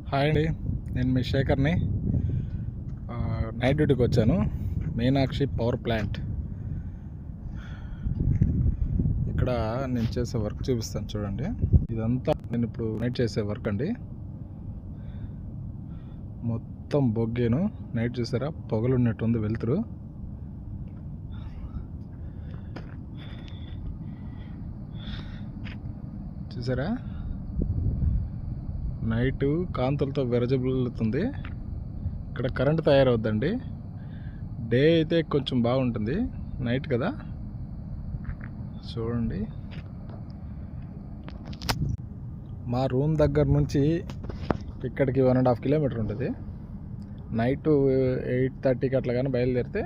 Hi అండి, నేను మీ శేఖర్ని. Night డ్యూటీకి వచ్చాను. Meenakshi power plant. ఇక్కడ నేను చేసే వర్క్ చూపిస్తాను చూడండి. ఇదంతా నేను ఇప్పుడు నైట్ చేసే వర్క్ అండి. మొత్తం బొగ్గేను. నైట్ చూసారా, పొగలున్నట్టుంది, వెలుతురు. చూసారా, నైటు కాంతులతో విరజబులుతుంది. ఇక్కడ కరెంట్ తయారవుద్దండి. డే అయితే కొంచెం బాగుంటుంది, నైట్ కదా. చూడండి, మా రూమ్ దగ్గర నుంచి ఇక్కడికి 1.5 కిలోమీటర్ ఉంటుంది. నైటు 8:30కి అట్లా కానీ బయలుదేరితే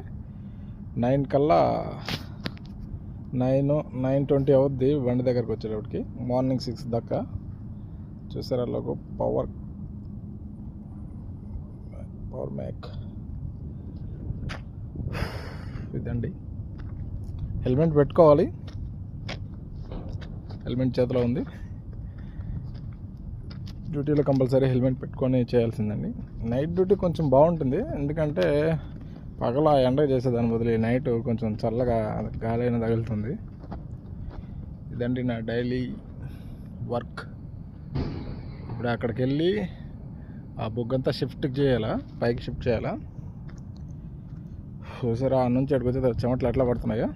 9 కల్లా 9:20 అవుద్ది బండి దగ్గరకు వచ్చేటప్పటికి. మార్నింగ్ 6 దాకా. చూసారా లోగో, పవర్ మ్యాక్ ఇదండి. హెల్మెట్ పెట్టుకోవాలి, హెల్మెట్ చేతిలో ఉంది. డ్యూటీలో కంపల్సరీ హెల్మెట్ పెట్టుకొని చేయాల్సిందండి. నైట్ డ్యూటీ కొంచెం బాగుంటుంది, ఎందుకంటే పగల ఎండ చేసేదాన్ని బదులు నైట్ కొంచెం చల్లగా గాలి అయినా తగులుతుంది. ఇదండి నా డైలీ వర్క్. ఇప్పుడు అక్కడికి వెళ్ళి ఆ బొగ్గంతా షిఫ్ట్ చేయాలా, పైకి షిఫ్ట్ చేయాలా. చూసారా, ఆ నుంచి అక్కడికి వచ్చే చెమటలు ఎట్లా పడుతున్నాయో.